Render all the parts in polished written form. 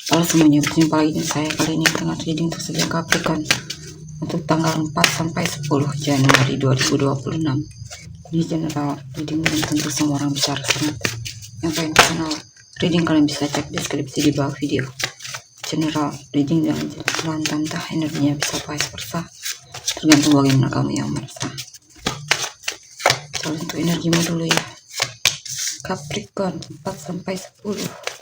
Halo semuanya, berjumpa lagi dengan saya kali ini dengan reading untuk zodiak Capricorn untuk tanggal 4 sampai 10 Januari 2026. Ini general reading dan tentu semua orang bisa resonate. Yang paling personal reading kalian bisa cek deskripsi di bawah video. General reading dengan jalan tantah energinya bisa vice versa, tergantung bagaimana kamu yang merasa. Kalau untuk energimu dulu ya, Capricorn 4 sampai 10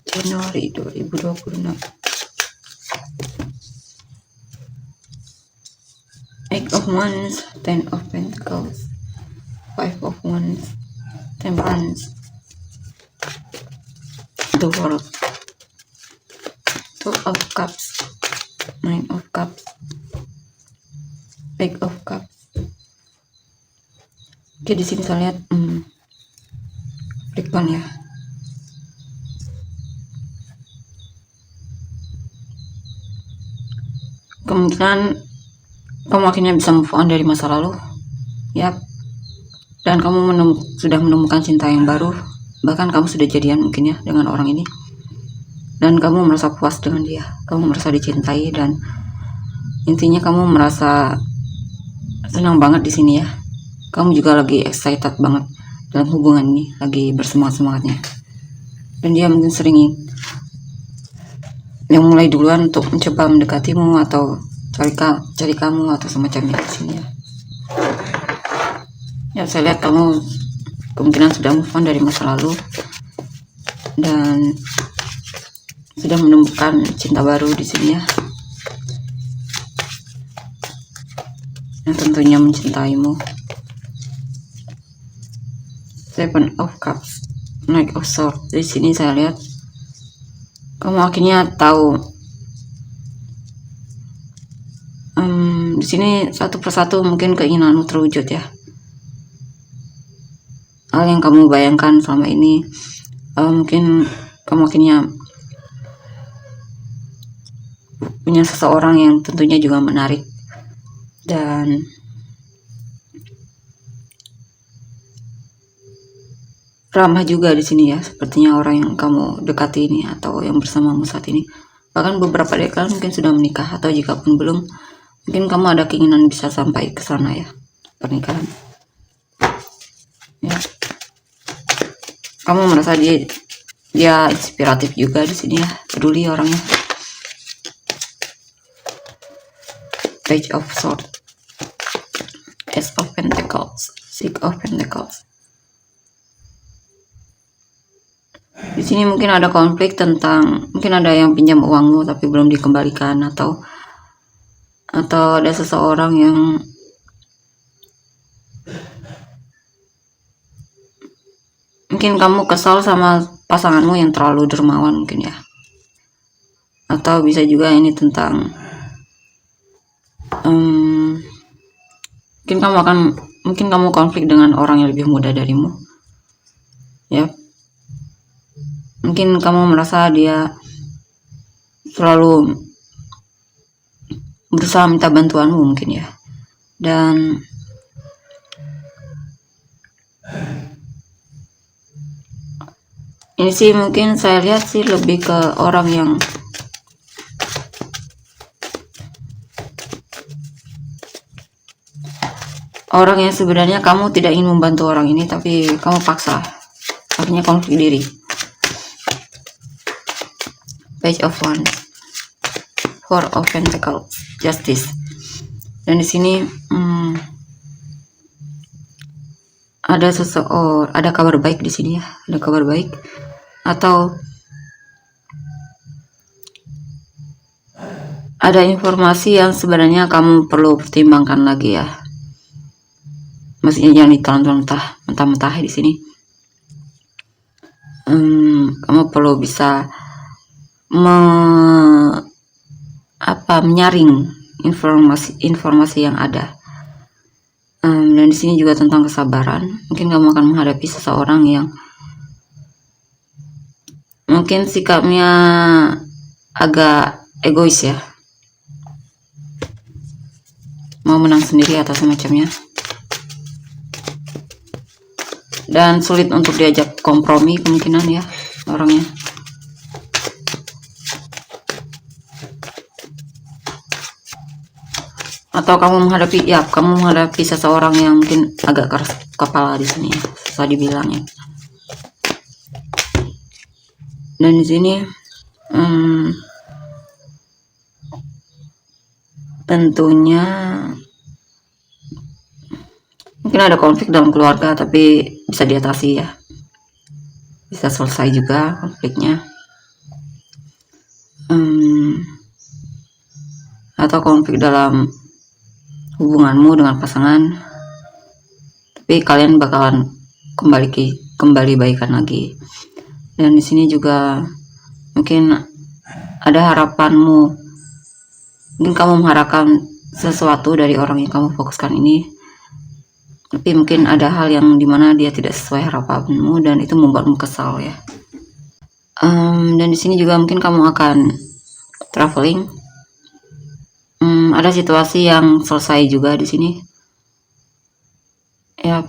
Januari 2026. Eight of Wands, Ten of Pentacles, Five of Wands, Temperance, the World, Two of Cups, Nine of Cups, Eight of Cups. Oke, di sini saya lihat Capricorn ya. Kemungkinan kamu akhirnya bisa move on dari masa lalu, ya. Dan kamu sudah menemukan cinta yang baru, bahkan kamu sudah jadian mungkin ya dengan orang ini. Dan kamu merasa puas dengan dia, kamu merasa dicintai, dan intinya kamu merasa senang banget di sini ya. Kamu juga lagi excited banget dalam hubungan ini, lagi bersemangat-semangatnya. Dan dia mungkin sering yang mulai duluan untuk mencoba mendekatimu atau cari kamu atau semacamnya di sini ya. Ya, saya lihat kamu kemungkinan sudah move on dari masa lalu dan sudah menemukan cinta baru di sini ya, yang tentunya mencintaimu. Seven of Cups, Knight of Swords. Di sini saya lihat kamu akhirnya tahu di sini satu persatu mungkin keinginanmu terwujud ya. Hal yang kamu bayangkan selama ini, mungkin kamu akhirnya punya seseorang yang tentunya juga menarik dan ramah juga di sini ya, sepertinya orang yang kamu dekati ini atau yang bersamamu saat ini. Bahkan beberapa dari kalian mungkin sudah menikah, atau jika pun belum, mungkin kamu ada keinginan bisa sampai ke sana ya, pernikahan. Ya. Kamu merasa dia inspiratif juga di sini ya, peduli orangnya. Page of Swords, Ace of Pentacles, Six of Pentacles. Di sini mungkin ada konflik tentang, mungkin ada yang pinjam uangmu tapi belum dikembalikan, atau ada seseorang yang mungkin kamu kesal sama pasanganmu yang terlalu dermawan mungkin ya. Atau bisa juga ini tentang mungkin kamu konflik dengan orang yang lebih muda darimu ya. Mungkin kamu merasa dia selalu berusaha minta bantuanmu mungkin ya. Dan ini sih mungkin saya lihat sih lebih ke orang yang sebenarnya kamu tidak ingin membantu orang ini, tapi kamu paksa, akhirnya konflik diri. Page of Wands, Four of Pentacles, Justice. Dan di sini ada kabar baik di sini ya, ada kabar baik, atau ada informasi yang sebenarnya kamu perlu pertimbangkan lagi ya. Maksudnya jangan ditelan mentah-mentah di sini. Kamu perlu bisa menyaring informasi yang ada. Dan di sini juga tentang kesabaran. Mungkin kamu akan menghadapi seseorang yang mungkin sikapnya agak egois ya, mau menang sendiri atau semacamnya, dan sulit untuk diajak kompromi kemungkinan ya orangnya. atau kamu menghadapi seseorang yang mungkin agak keras kepala di sini ya, susah dibilangnya. Dan di sini tentunya mungkin ada konflik dalam keluarga, tapi bisa diatasi ya, bisa selesai juga konfliknya. Atau konflik dalam hubunganmu dengan pasangan, tapi kalian bakalan kembali baikan lagi. Dan di sini juga mungkin ada harapanmu, mungkin kamu mengharapkan sesuatu dari orang yang kamu fokuskan ini, tapi mungkin ada hal yang dimana dia tidak sesuai harapanmu dan itu membuatmu kesal ya. Dan di sini juga mungkin kamu akan traveling. Ada situasi yang selesai juga di sini ya,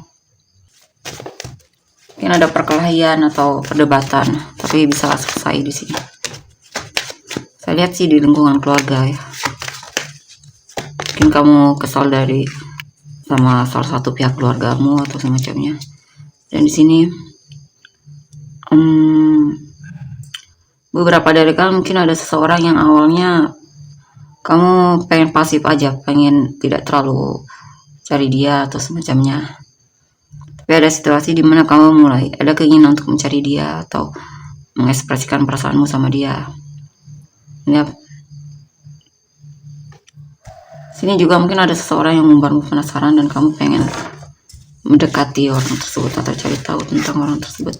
mungkin ada perkelahian atau perdebatan, tapi bisa selesai di sini. Saya lihat sih di lingkungan keluarga ya, mungkin kamu kesal sama salah satu pihak keluargamu atau semacamnya. Dan di sini beberapa dari kalian mungkin ada seseorang yang awalnya kamu pengen pasif aja, pengen tidak terlalu cari dia atau semacamnya, tapi ada situasi dimana kamu mulai ada keinginan untuk mencari dia atau mengekspresikan perasaanmu sama dia ya. Sini juga mungkin ada seseorang yang membuatmu penasaran dan kamu pengen mendekati orang tersebut atau cari tahu tentang orang tersebut.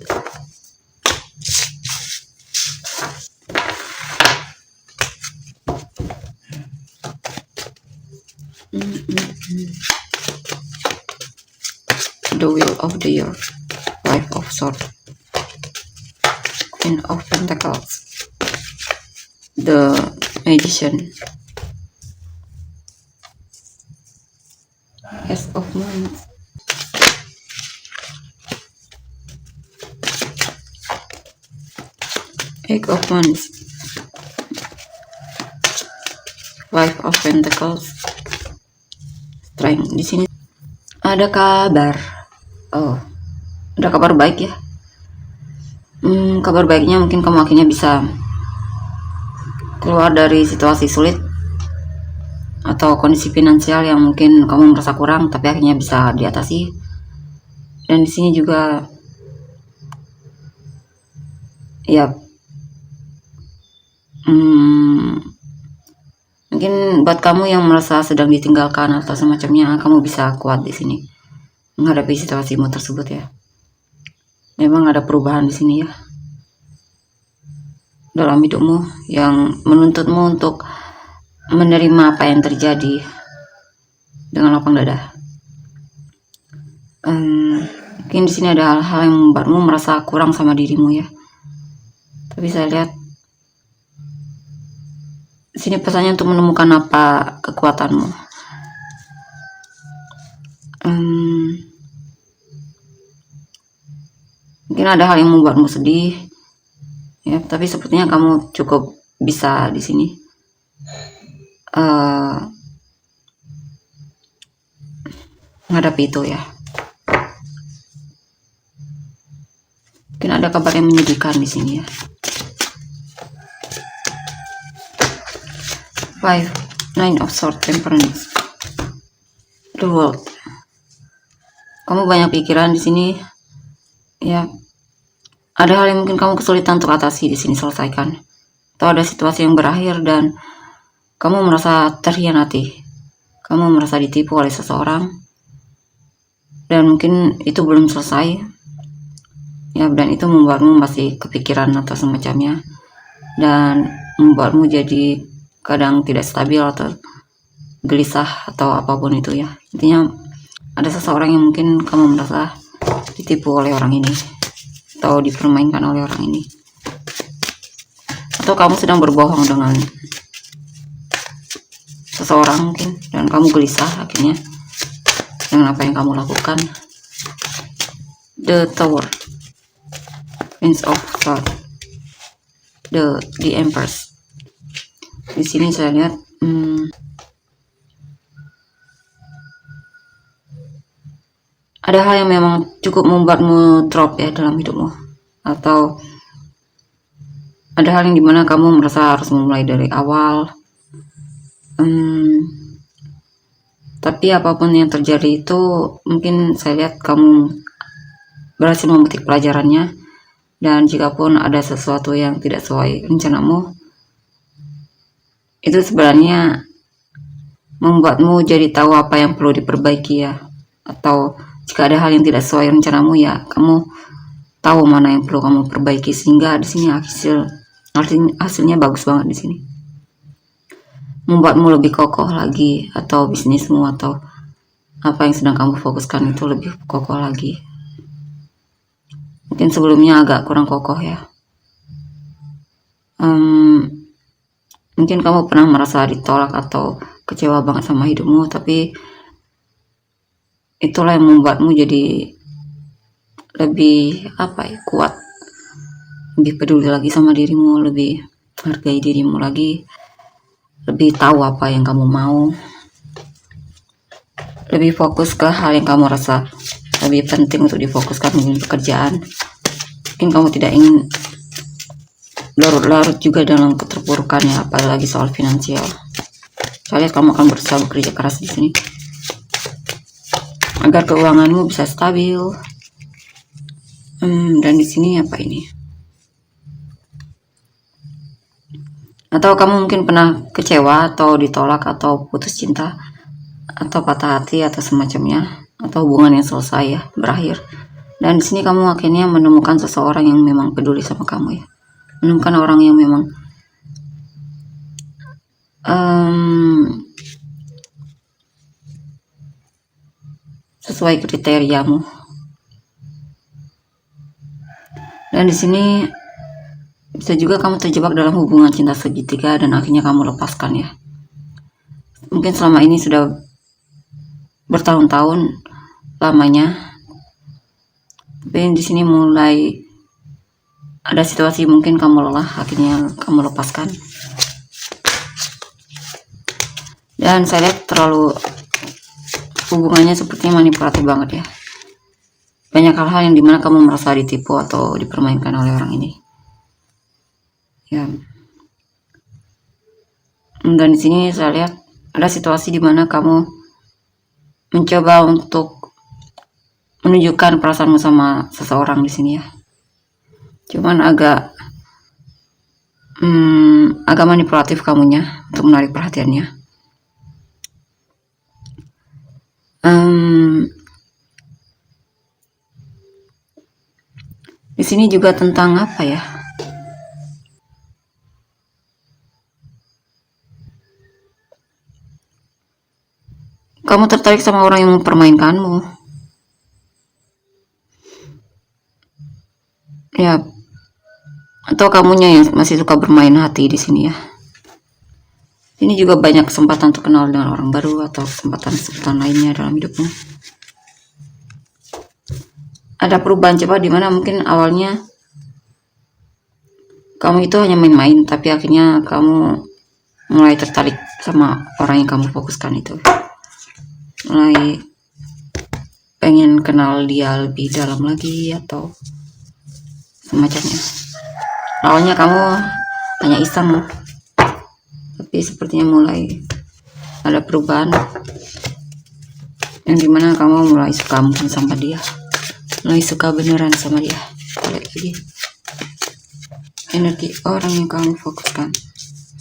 The Wheel of the Year, Five of Swords, Queen of Pentacles, The Magician, Ace of Wands, Eight of Wands, Five of Pentacles, Strength. Di sini ada kabar. Ada kabar baik ya. Kabar baiknya mungkin kamu akhirnya bisa keluar dari situasi sulit atau kondisi finansial yang mungkin kamu merasa kurang, tapi akhirnya bisa diatasi. Dan di sini juga ya, mungkin buat kamu yang merasa sedang ditinggalkan atau semacamnya, kamu bisa kuat di sini menghadapi situasimu tersebut ya. Memang ada perubahan di sini ya dalam hidupmu yang menuntutmu untuk menerima apa yang terjadi dengan lapang dada. Mungkin di sini ada hal-hal yang membuatmu merasa kurang sama dirimu ya. Tapi saya lihat di sini pesannya untuk menemukan apa kekuatanmu. Mungkin ada hal yang membuatmu sedih ya, tapi sepertinya kamu cukup bisa di sini menghadapi itu ya. Mungkin ada kabar yang menyedihkan di sini ya. Nine of Swords, Temperance, The World. Kamu banyak pikiran di sini ya. Ada hal yang mungkin kamu kesulitan untuk atasi di sini, selesaikan. Atau ada situasi yang berakhir dan kamu merasa terhianati, kamu merasa ditipu oleh seseorang dan mungkin itu belum selesai ya, dan itu membuatmu masih kepikiran atau semacamnya dan membuatmu jadi kadang tidak stabil atau gelisah atau apapun itu ya. Intinya ada seseorang yang mungkin kamu merasa ditipu oleh orang ini atau dipermainkan oleh orang ini, atau kamu sedang berbohong dengan seseorang mungkin dan kamu gelisah akhirnya dengan apa yang kamu lakukan. The Tower, Prince of Swords, the Empress. Di sini saya lihat ada hal yang memang cukup membuatmu drop ya dalam hidupmu, atau ada hal yang dimana kamu merasa harus memulai dari awal. Tapi apapun yang terjadi itu, mungkin saya lihat kamu berhasil memetik pelajarannya, dan jikapun ada sesuatu yang tidak sesuai rencanamu, itu sebenarnya membuatmu jadi tahu apa yang perlu diperbaiki ya. Atau jika ada hal yang tidak sesuai rencanamu ya, kamu tahu mana yang perlu kamu perbaiki, sehingga di sini hasilnya bagus banget di sini. Membuatmu lebih kokoh lagi, atau bisnismu atau apa yang sedang kamu fokuskan itu lebih kokoh lagi. Mungkin sebelumnya agak kurang kokoh ya. Mungkin kamu pernah merasa ditolak atau kecewa banget sama hidupmu, tapi itulah yang membuatmu jadi lebih kuat, lebih peduli lagi sama dirimu, lebih hargai dirimu lagi, lebih tahu apa yang kamu mau, lebih fokus ke hal yang kamu rasa lebih penting untuk difokuskan, mungkin pekerjaan. Mungkin kamu tidak ingin larut-larut juga dalam keterpurukannya, apalagi soal finansial. Saya lihat kamu akan berusaha bekerja keras di sini agar keuanganmu bisa stabil. Dan di sini apa ini? Atau kamu mungkin pernah kecewa atau ditolak atau putus cinta atau patah hati atau semacamnya, atau hubungan yang selesai ya, berakhir. Dan di sini kamu akhirnya menemukan seseorang yang memang peduli sama kamu ya. Menemukan orang yang memang sesuai kriteriamu. Dan di sini bisa juga kamu terjebak dalam hubungan cinta segitiga dan akhirnya kamu lepaskan ya. Mungkin selama ini sudah bertahun-tahun lamanya, tapi di sini mulai ada situasi mungkin kamu lelah, akhirnya kamu lepaskan. Dan saya lihat terlalu hubungannya sepertinya manipulatif banget ya. Banyak hal-hal yang dimana kamu merasa ditipu atau dipermainkan oleh orang ini ya. Dan di sini saya lihat ada situasi dimana kamu mencoba untuk menunjukkan perasaanmu sama seseorang di sini ya. Cuman agak manipulatif kamunya untuk menarik perhatiannya. Di sini juga tentang apa ya? Kamu tertarik sama orang yang mempermainkanmu. Ya. Atau kamunya yang masih suka bermain hati di sini ya. Ini juga banyak kesempatan untuk kenal dengan orang baru atau kesempatan lainnya dalam hidupmu. Ada perubahan cepat di mana mungkin awalnya kamu itu hanya main-main, tapi akhirnya kamu mulai tertarik sama orang yang kamu fokuskan itu. Mulai pengen kenal dia lebih dalam lagi atau semacamnya. Awalnya kamu hanya iseng, tapi sepertinya mulai ada perubahan yang dimana kamu mulai suka mungkin sama dia, mulai suka beneran sama dia. Lihat lagi energi orang yang kamu fokuskan.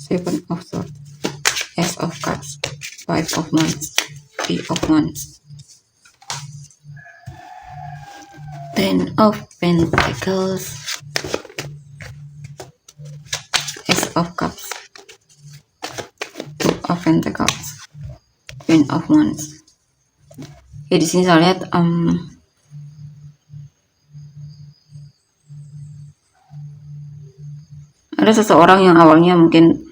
7 of Swords, Ace of Cups, 5 of Wands, 3 of Wands, 10 of Pentacles, Ace of Cups, 2 of Pentacles, Queen of Wands. Ya, di sini saya lihat ada seseorang yang awalnya mungkin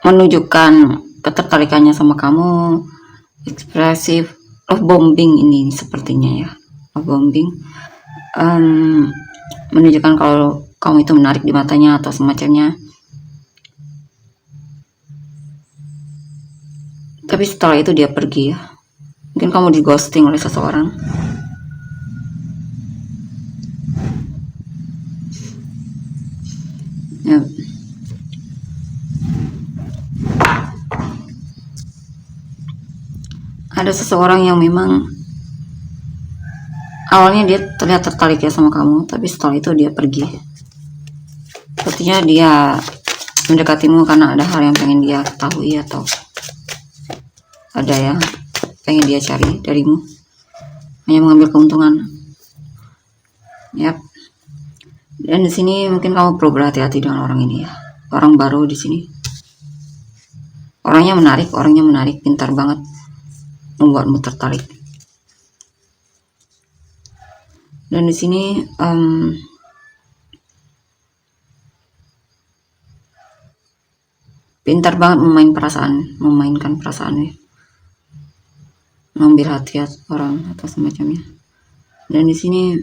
menunjukkan ketertarikannya sama kamu, ekspresif, love bombing ini sepertinya ya, love bombing, menunjukkan kalau kamu itu menarik di matanya atau semacamnya. Tapi setelah itu dia pergi ya, Mungkin kamu di ghosting oleh seseorang. Ya. Ada seseorang yang memang awalnya dia terlihat tertarik ya sama kamu, tapi setelah itu dia pergi. Sepertinya dia mendekatimu karena ada hal yang pengen dia ketahui atau ada yang pengen dia cari darimu, hanya mengambil keuntungan. Yap. Dan di sini mungkin kamu perlu berhati-hati dengan orang ini ya. Orang baru di sini. Orangnya menarik, pintar banget, membuatmu tertarik. Dan di sini pintar banget memainkan perasaannya, mengambil hati orang atau semacamnya. Dan di sini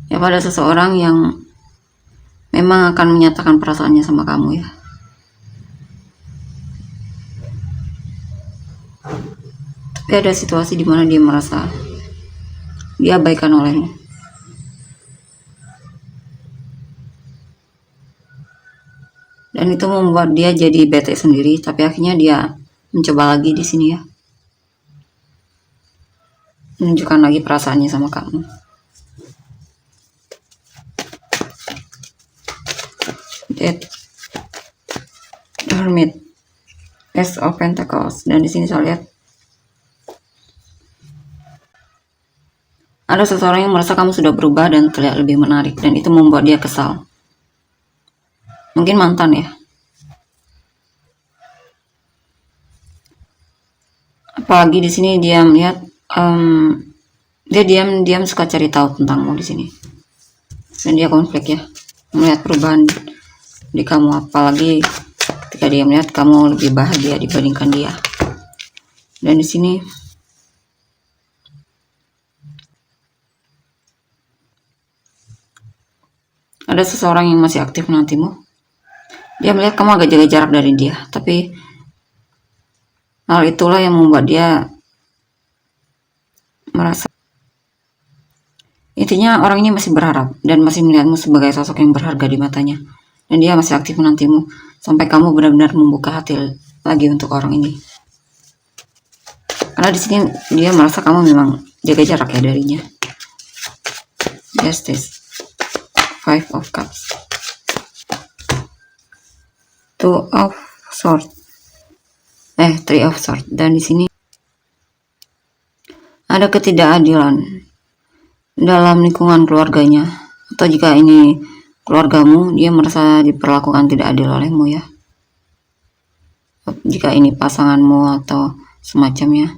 ya pada seseorang yang memang akan menyatakan perasaannya sama kamu ya. Tapi ada situasi di mana dia merasa diabaikan olehmu. Dan itu membuat dia jadi bete sendiri, tapi akhirnya dia mencoba lagi di sini ya. Menunjukkan lagi perasaannya sama kamu. Death, Hermit, Ace of Pentacles. Dan di sini saya lihat ada seseorang yang merasa kamu sudah berubah dan terlihat lebih menarik, dan itu membuat dia kesal. Mungkin mantan ya. Apalagi di sini dia melihat dia diam suka cari tahu tentangmu di sini. Dan dia konflik ya, melihat perubahan di kamu, apalagi ketika dia melihat kamu lebih bahagia dibandingkan dia. Dan di sini ada seseorang yang masih aktif menantimu. Dia melihat kamu agak jaga jarak dari dia, tapi hal itulah yang membuat dia merasa, intinya orang ini masih berharap dan masih melihatmu sebagai sosok yang berharga di matanya, dan dia masih aktif menantimu sampai kamu benar-benar membuka hati lagi untuk orang ini. Karena di sini dia merasa kamu memang jaga jarak ya darinya. Justice, Five of Cups, Two of Swords, Three of Swords. Dan di sini ada ketidakadilan dalam lingkungan keluarganya, atau jika ini keluargamu, dia merasa diperlakukan tidak adil olehmu ya. Jika ini pasanganmu atau semacamnya,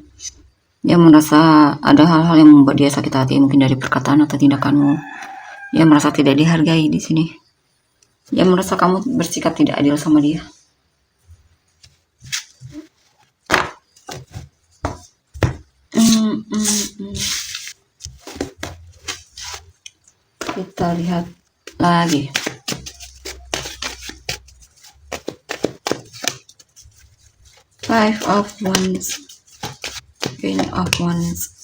dia merasa ada hal-hal yang membuat dia sakit hati, mungkin dari perkataan atau tindakanmu. Dia merasa tidak dihargai di sini. Dia merasa kamu bersikap tidak adil sama dia. Kita lihat lagi. Five of Wands, Queen of Wands,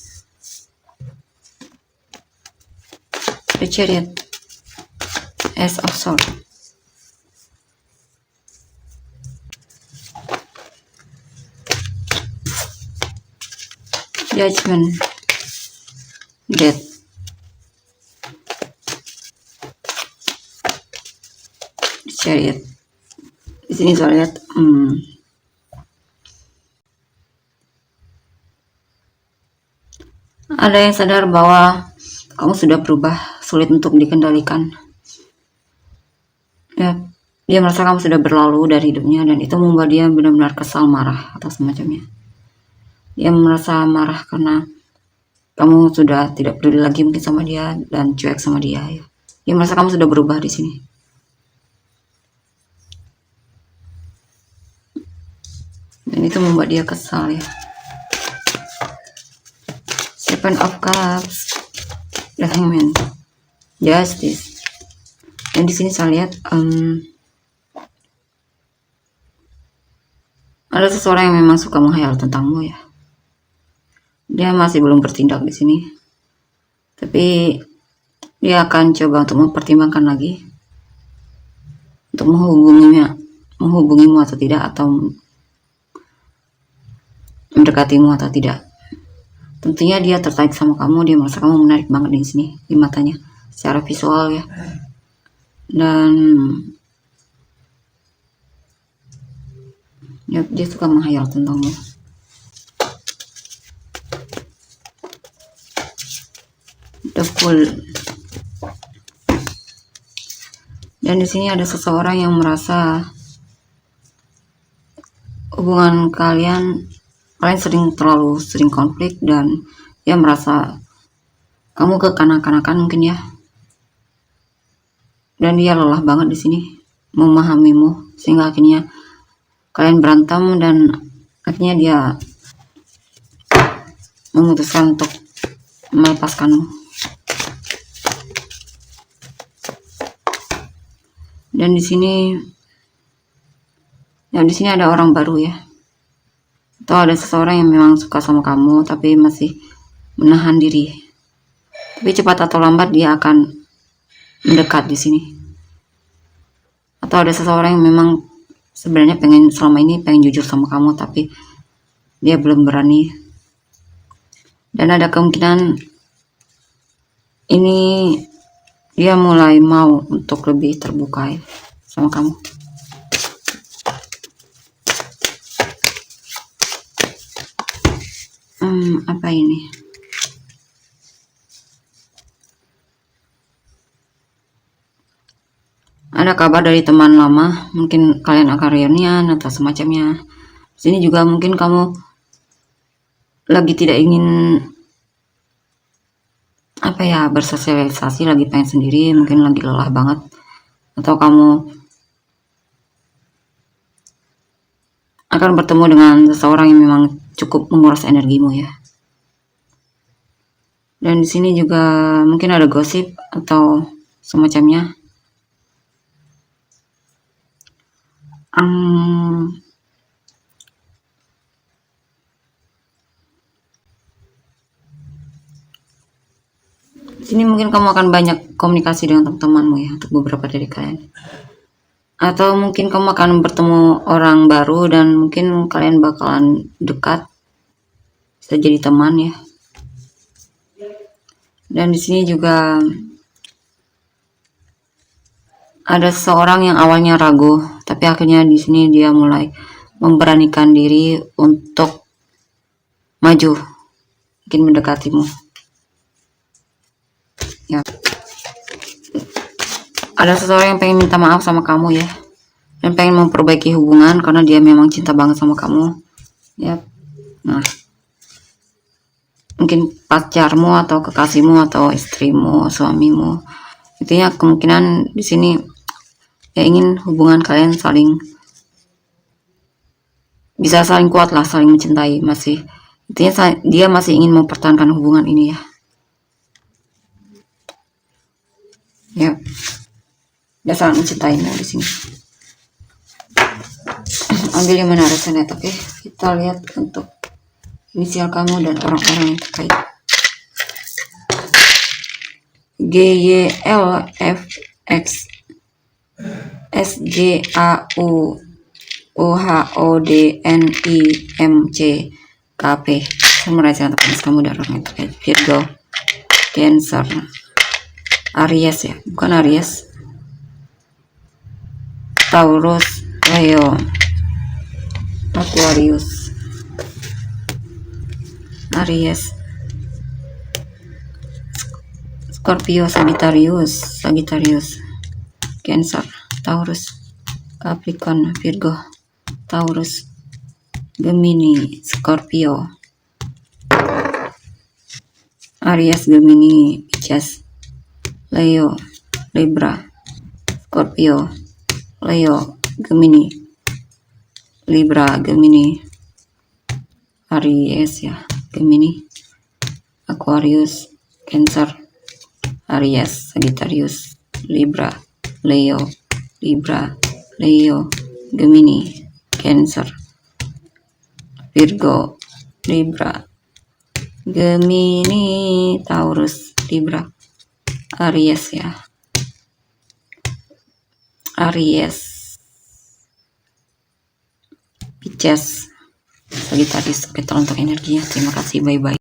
the Chariot, Ace of Swords. Judgment, Death, the Chariot. Di sini saya lihat ada yang sadar bahwa kamu sudah berubah, sulit untuk dikendalikan. Ya, dia merasa kamu sudah berlalu dari hidupnya, dan itu membuat dia benar-benar kesal, marah atau semacamnya. Dia merasa marah karena kamu sudah tidak peduli lagi mungkin sama dia dan cuek sama dia ya. Dia merasa kamu sudah berubah di sini. Dan itu membuat dia kesal ya. Seven of Cups, the Hangman, Justice. Dan di sini saya lihat Ada seseorang yang memang suka menghayal tentangmu ya. Dia masih belum bertindak di sini, tapi dia akan coba untuk mempertimbangkan lagi untuk menghubungimu atau tidak, atau mendekatimu atau tidak. Tentunya dia tertarik sama kamu, dia merasa kamu menarik banget di sini, di matanya, secara visual ya. Dan ya, dia suka menghayal tentangmu. The Fool. Dan di sini ada seseorang yang merasa hubungan kalian terlalu sering konflik, dan dia merasa kamu kekanak-kanakan mungkin ya. Dan dia lelah banget di sini memahamimu, sehingga akhirnya kalian berantem, dan akhirnya dia memutuskan untuk melepaskanmu. Dan di sini ada orang baru ya, atau ada seseorang yang memang suka sama kamu tapi masih menahan diri. Tapi cepat atau lambat dia akan mendekat di sini. Atau ada seseorang yang memang sebenarnya selama ini pengen jujur sama kamu, tapi dia belum berani. Dan ada kemungkinan ini dia mulai mau untuk lebih terbuka sama kamu. Apa ini? Ada kabar dari teman lama, mungkin kalian akan reunian atau semacamnya. Sini juga mungkin kamu lagi tidak ingin bersosialisasi, lagi pengen sendiri, mungkin lagi lelah banget, atau kamu akan bertemu dengan seseorang yang memang cukup menguras energimu ya. Dan di sini juga mungkin ada gosip atau semacamnya. Di sini mungkin kamu akan banyak komunikasi dengan teman-temanmu ya, untuk beberapa dari kalian. Atau mungkin kamu akan bertemu orang baru dan mungkin kalian bakalan dekat, bisa jadi teman ya. Dan di sini juga ada seseorang yang awalnya ragu, tapi akhirnya di sini dia mulai memberanikan diri untuk maju, mungkin mendekatimu. Ya. Ada seseorang yang pengen minta maaf sama kamu ya, dan pengen memperbaiki hubungan karena dia memang cinta banget sama kamu. Ya. Nah, mungkin pacarmu atau kekasihmu atau istrimu, suamimu. Intinya kemungkinan di sini ya ingin hubungan kalian bisa saling kuat lah, saling mencintai, masih intinya dia masih ingin mempertahankan hubungan ini ya. Ya, dia sangat mencintaimu di sini. Ambil yang menarik senet, oke? Kita lihat untuk inisial kamu dan orang-orang yang terkait. GYLFX SJAUOHODNIMC KP. Summarize yang terkait kamu dan orang yang terkait. Virgo, Cancer, Aries ya, bukan Aries, Taurus, Leo, Aquarius, Aries, Scorpio, Sagittarius, Cancer, Taurus, Capricorn, Virgo, Taurus, Gemini, Scorpio, Aries, Gemini, Pisces, Leo, Libra, Scorpio, Leo, Gemini, Libra, Gemini, Aries ya, Gemini, Aquarius, Cancer, Aries, Sagittarius, Libra, Leo, Gemini, Cancer, Virgo, Libra, Gemini, Taurus, Libra, Aries ya. Aries, Pisces, Sagittarius. Oke, tolong untuk energinya. Terima kasih, bye-bye.